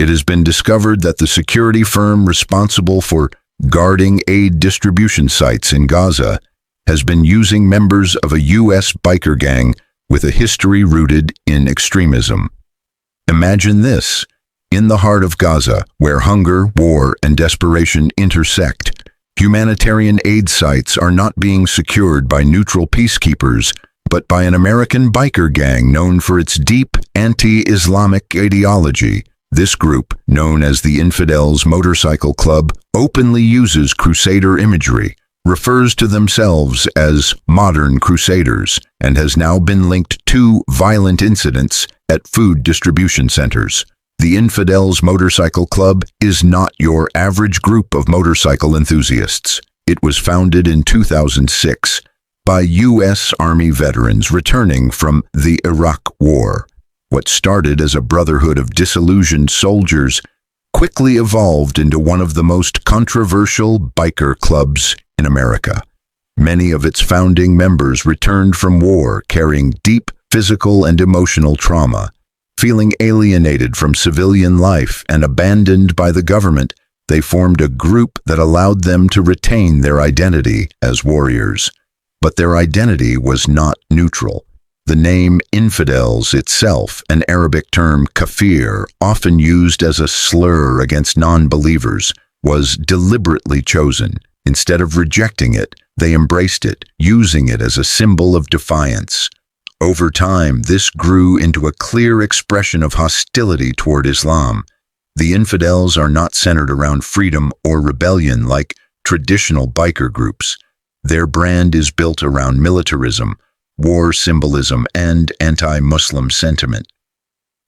It has been discovered that the security firm responsible for guarding aid distribution sites in Gaza has been using members of a U.S. biker gang with a history rooted in extremism. Imagine this: in the heart of Gaza, where hunger, war, and desperation intersect, humanitarian aid sites are not being secured by neutral peacekeepers, but by an American biker gang known for its deep anti-Islamic ideology. This group, known as the Infidels Motorcycle Club, openly uses crusader imagery, refers to themselves as modern crusaders, and has now been linked to violent incidents at food distribution centers. The Infidels Motorcycle Club is not your average group of motorcycle enthusiasts. It was founded in 2006 by U.S. Army veterans returning from the Iraq War. What started as a brotherhood of disillusioned soldiers quickly evolved into one of the most controversial biker clubs in America. Many of its founding members returned from war carrying deep physical and emotional trauma. Feeling alienated from civilian life and abandoned by the government, they formed a group that allowed them to retain their identity as warriors. But their identity was not neutral. The name infidels itself, an Arabic term kafir, often used as a slur against non-believers, was deliberately chosen. Instead of rejecting it, they embraced it, using it as a symbol of defiance. Over time, this grew into a clear expression of hostility toward Islam. The infidels are not centered around freedom or rebellion like traditional biker groups. Their brand is built around militarism, war symbolism, and anti-Muslim sentiment.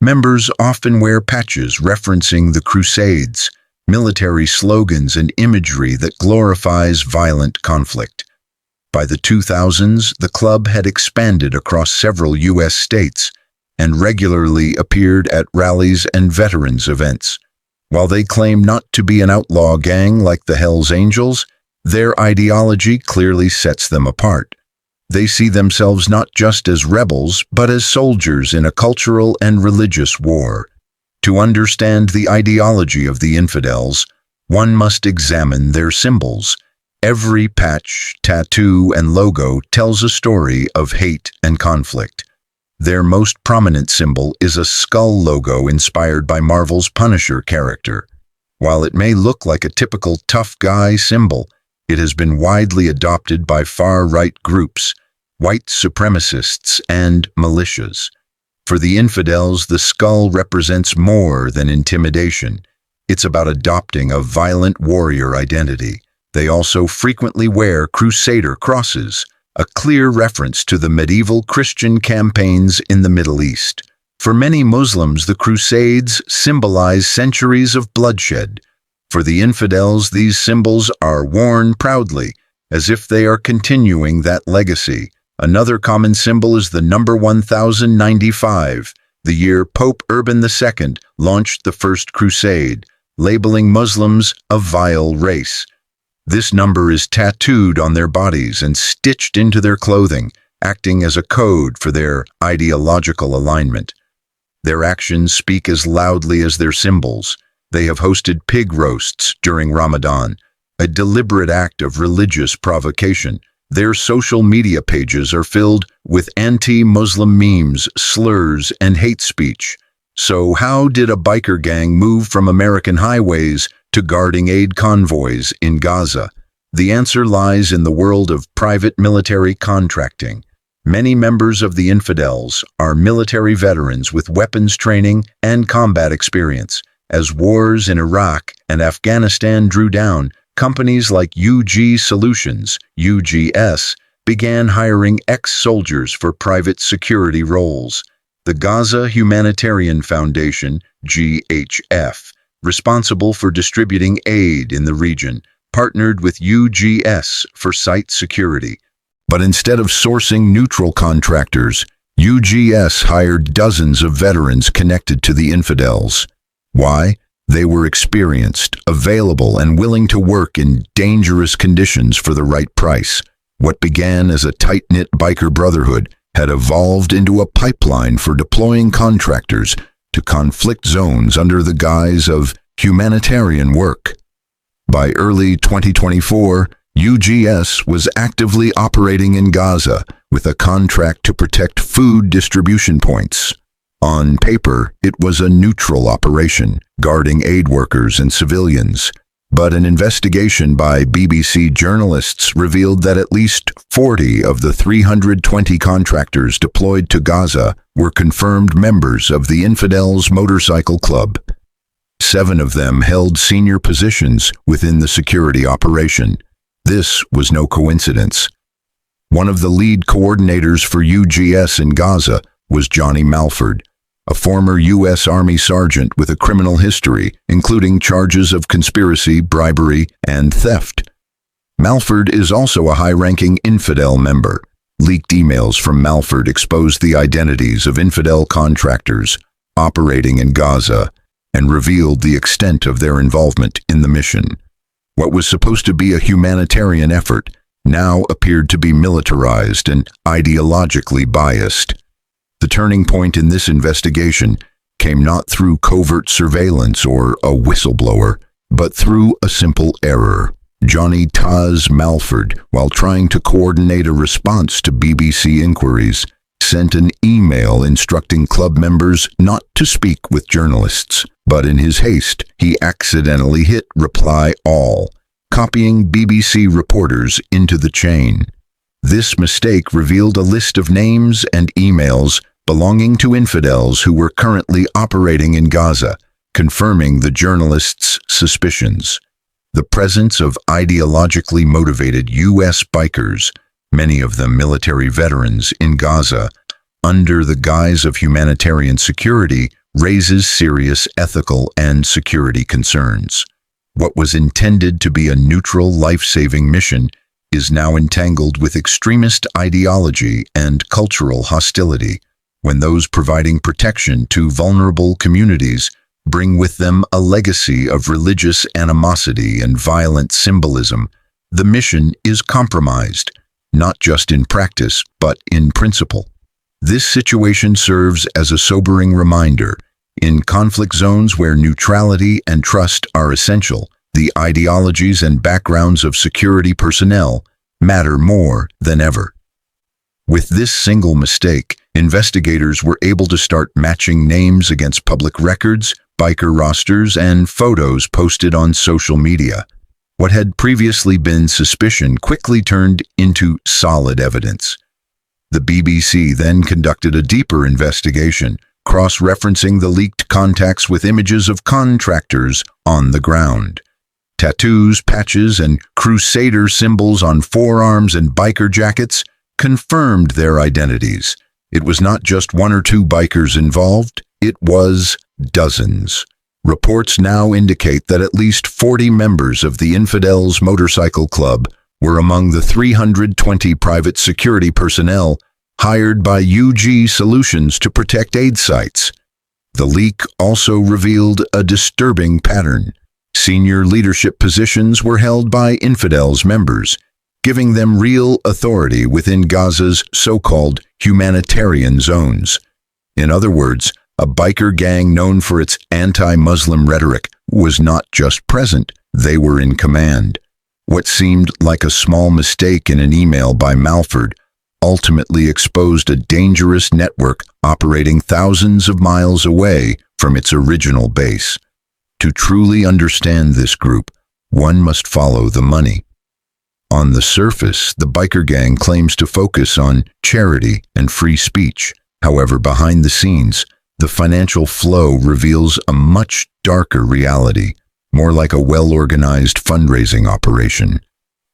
Members often wear patches referencing the Crusades, military slogans, and imagery that glorifies violent conflict. By the 2000s, the club had expanded across several U.S. states and regularly appeared at rallies and veterans events. While they claim not to be an outlaw gang like the Hells Angels, their ideology clearly sets them apart. They see themselves not just as rebels, but as soldiers in a cultural and religious war. To understand the ideology of the infidels, one must examine their symbols. Every patch, tattoo, and logo tells a story of hate and conflict. Their most prominent symbol is a skull logo inspired by Marvel's Punisher character. While it may look like a typical tough guy symbol, it has been widely adopted by far-right groups, white supremacists, and militias. For the infidels, the skull represents more than intimidation. It's about adopting a violent warrior identity. They also frequently wear crusader crosses, a clear reference to the medieval Christian campaigns in the Middle East. For many Muslims, the Crusades symbolize centuries of bloodshed. For the infidels, these symbols are worn proudly, as if they are continuing that legacy. Another common symbol is the number 1095, the year Pope Urban II launched the First Crusade, labeling Muslims a vile race. This number is tattooed on their bodies and stitched into their clothing, acting as a code for their ideological alignment. Their actions speak as loudly as their symbols. They have hosted pig roasts during Ramadan, a deliberate act of religious provocation. Their social media pages are filled with anti-Muslim memes, slurs, and hate speech. So how did a biker gang move from American highways to guarding aid convoys in Gaza? The answer lies in the world of private military contracting. Many members of the infidels are military veterans with weapons training and combat experience. As wars in Iraq and Afghanistan drew down, companies like UG Solutions, UGS, began hiring ex-soldiers for private security roles. The Gaza Humanitarian Foundation, GHF, responsible for distributing aid in the region, partnered with UGS for site security. But instead of sourcing neutral contractors, UGS hired dozens of veterans connected to the infidels. Why? They were experienced, available, and willing to work in dangerous conditions for the right price. What began as a tight-knit biker brotherhood had evolved into a pipeline for deploying contractors to conflict zones under the guise of humanitarian work. By early 2024, UGS was actively operating in Gaza with a contract to protect food distribution points. On paper, it was a neutral operation, guarding aid workers and civilians. But an investigation by BBC journalists revealed that at least 40 of the 320 contractors deployed to Gaza were confirmed members of the Infidels Motorcycle Club. 7 of them held senior positions within the security operation. This was no coincidence. One of the lead coordinators for UGS in Gaza was Johnny Mulford, a former U.S. Army sergeant with a criminal history, including charges of conspiracy, bribery, and theft. Mulford is also a high-ranking infidel member. Leaked emails from Mulford exposed the identities of infidel contractors operating in Gaza and revealed the extent of their involvement in the mission. What was supposed to be a humanitarian effort now appeared to be militarized and ideologically biased. The turning point in this investigation came not through covert surveillance or a whistleblower, but through a simple error. Johnny Taz Mulford, while trying to coordinate a response to BBC inquiries, sent an email instructing club members not to speak with journalists. But in his haste, he accidentally hit reply all, copying BBC reporters into the chain. This mistake revealed a list of names and emails belonging to infidels who were currently operating in Gaza, confirming the journalists' suspicions. The presence of ideologically motivated U.S. bikers, many of them military veterans, in Gaza, under the guise of humanitarian security, raises serious ethical and security concerns. What was intended to be a neutral, life-saving mission is now entangled with extremist ideology and cultural hostility, when those providing protection to vulnerable communities bring with them a legacy of religious animosity and violent symbolism. The mission is compromised, not just in practice, but in principle. This situation serves as a sobering reminder. In conflict zones where neutrality and trust are essential, the ideologies and backgrounds of security personnel matter more than ever. With this single mistake, investigators were able to start matching names against public records, biker rosters, and photos posted on social media. What had previously been suspicion quickly turned into solid evidence. The BBC then conducted a deeper investigation, cross-referencing the leaked contacts with images of contractors on the ground. Tattoos, patches, and crusader symbols on forearms and biker jackets confirmed their identities. It was not just 1 or 2 bikers involved, it was dozens. Reports now indicate that at least 40 members of the Infidels Motorcycle Club were among the 320 private security personnel hired by UG Solutions to protect aid sites. The leak also revealed a disturbing pattern. Senior leadership positions were held by Infidels members, giving them real authority within Gaza's so-called humanitarian zones. In other words, a biker gang known for its anti-Muslim rhetoric was not just present, they were in command. What seemed like a small mistake in an email by Mulford ultimately exposed a dangerous network operating thousands of miles away from its original base. To truly understand this group, one must follow the money. On the surface, the biker gang claims to focus on charity and free speech. However, behind the scenes, the financial flow reveals a much darker reality, more like a well-organized fundraising operation.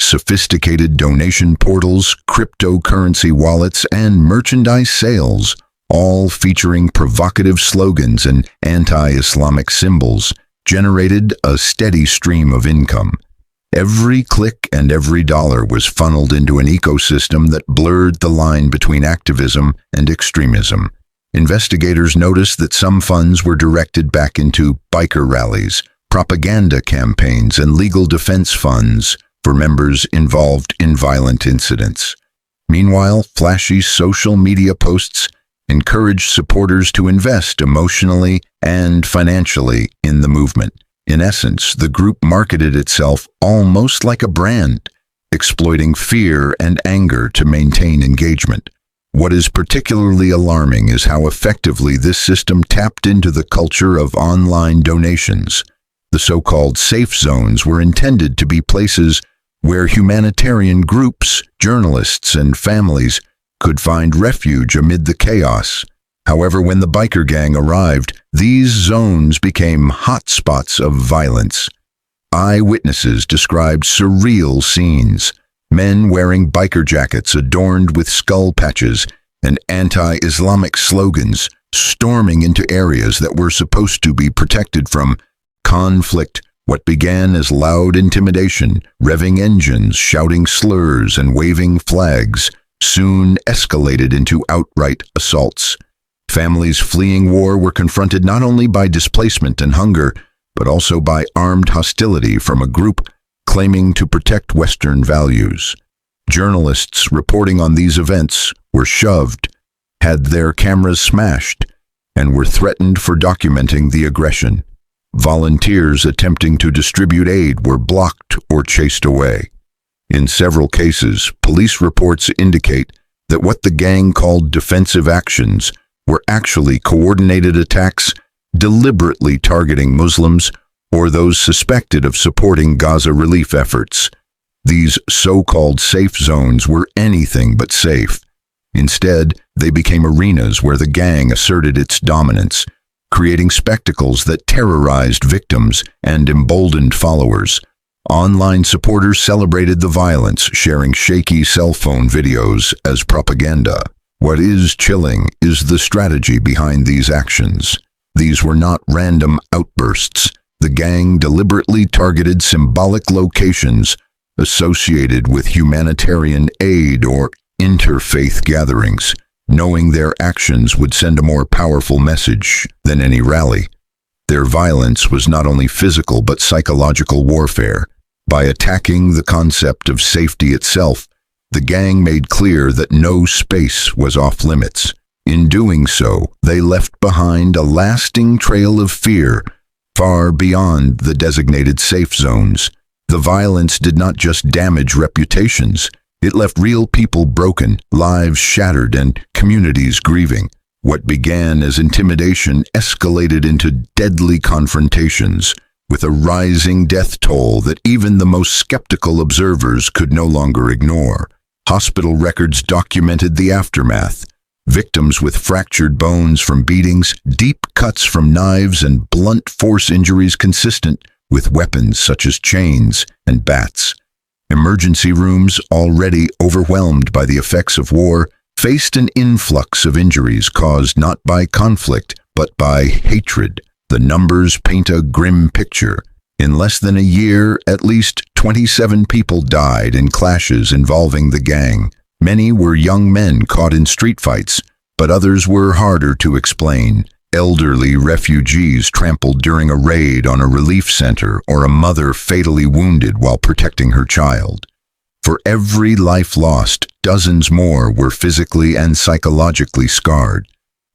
Sophisticated donation portals, cryptocurrency wallets, and merchandise sales, all featuring provocative slogans and anti-Islamic symbols, generated a steady stream of income. Every click and every dollar was funneled into an ecosystem that blurred the line between activism and extremism. Investigators noticed that some funds were directed back into biker rallies, propaganda campaigns, and legal defense funds for members involved in violent incidents. Meanwhile, flashy social media posts encouraged supporters to invest emotionally and financially in the movement. In essence, the group marketed itself almost like a brand, exploiting fear and anger to maintain engagement. What is particularly alarming is how effectively this system tapped into the culture of online donations. The so-called safe zones were intended to be places where humanitarian groups, journalists, and families could find refuge amid the chaos. However, when the biker gang arrived, these zones became hotspots of violence. Eyewitnesses described surreal scenes, men wearing biker jackets adorned with skull patches and anti-Islamic slogans storming into areas that were supposed to be protected from conflict. What began as loud intimidation, revving engines, shouting slurs, and waving flags soon escalated into outright assaults. Families fleeing war were confronted not only by displacement and hunger, but also by armed hostility from a group claiming to protect Western values. Journalists reporting on these events were shoved, had their cameras smashed, and were threatened for documenting the aggression. Volunteers attempting to distribute aid were blocked or chased away. In several cases, police reports indicate that what the gang called defensive actions were actually coordinated attacks deliberately targeting Muslims or those suspected of supporting Gaza relief efforts. These so-called safe zones were anything but safe. Instead, they became arenas where the gang asserted its dominance, creating spectacles that terrorized victims and emboldened followers. Online supporters celebrated the violence, sharing shaky cell phone videos as propaganda. What is chilling is the strategy behind these actions. These were not random outbursts. The gang deliberately targeted symbolic locations associated with humanitarian aid or interfaith gatherings, knowing their actions would send a more powerful message than any rally. Their violence was not only physical but psychological warfare. By attacking the concept of safety itself, the gang made clear that no space was off limits. In doing so, they left behind a lasting trail of fear far beyond the designated safe zones. The violence did not just damage reputations, it left real people broken, lives shattered, and communities grieving. What began as intimidation escalated into deadly confrontations, with a rising death toll that even the most skeptical observers could no longer ignore. Hospital records documented the aftermath. Victims with fractured bones from beatings, deep cuts from knives, and blunt force injuries consistent with weapons such as chains and bats. Emergency rooms, already overwhelmed by the effects of war, faced an influx of injuries caused not by conflict, but by hatred. The numbers paint a grim picture. In less than a year, at least 27 people died in clashes involving the gang. Many were young men caught in street fights, but others were harder to explain. Elderly refugees trampled during a raid on a relief center, or a mother fatally wounded while protecting her child. For every life lost, dozens more were physically and psychologically scarred.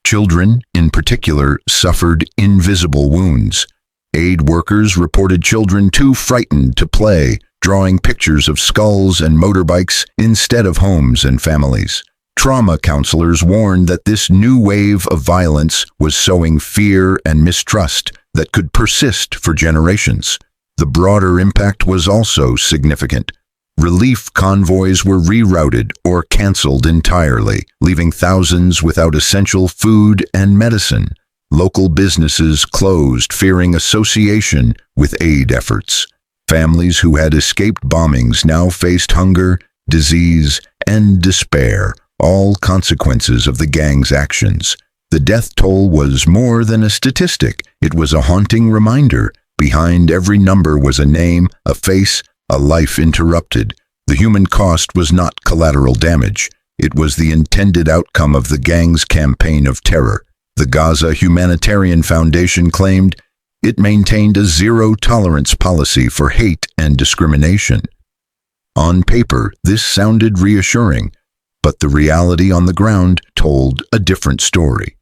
Children, in particular, suffered invisible wounds. Aid workers reported children too frightened to play, drawing pictures of skulls and motorbikes instead of homes and families. Trauma counselors warned that this new wave of violence was sowing fear and mistrust that could persist for generations. The broader impact was also significant. Relief convoys were rerouted or canceled entirely, leaving thousands without essential food and medicine. Local businesses closed, fearing association with aid efforts. Families who had escaped bombings now faced hunger, disease, and despair, all consequences of the gang's actions. The death toll was more than a statistic. It was a haunting reminder. Behind every number was a name, a face, a life interrupted. The human cost was not collateral damage. It was the intended outcome of the gang's campaign of terror. The Gaza Humanitarian Foundation claimed it maintained a zero-tolerance policy for hate and discrimination. On paper, this sounded reassuring, but the reality on the ground told a different story.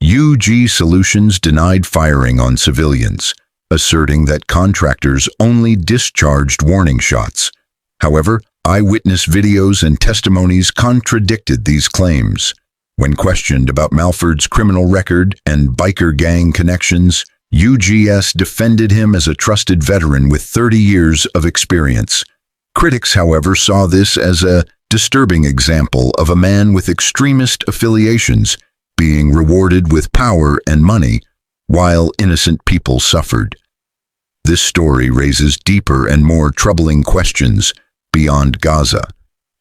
UG Solutions denied firing on civilians, asserting that contractors only discharged warning shots. However, eyewitness videos and testimonies contradicted these claims. When questioned about Mulford's criminal record and biker gang connections, UGS defended him as a trusted veteran with 30 years of experience. Critics, however, saw this as a disturbing example of a man with extremist affiliations being rewarded with power and money while innocent people suffered. This story raises deeper and more troubling questions beyond Gaza.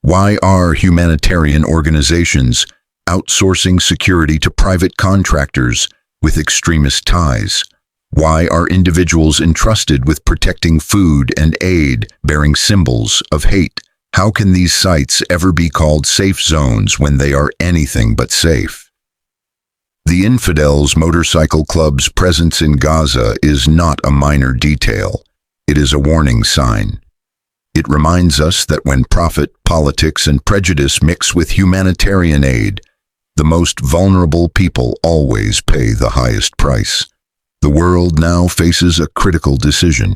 Why are humanitarian organizations outsourcing security to private contractors with extremist ties? Why are individuals entrusted with protecting food and aid bearing symbols of hate? How can these sites ever be called safe zones when they are anything but safe? The Infidels Motorcycle Club's presence in Gaza is not a minor detail. It is a warning sign. It reminds us that when profit, politics, and prejudice mix with humanitarian aid, the most vulnerable people always pay the highest price. The world now faces a critical decision.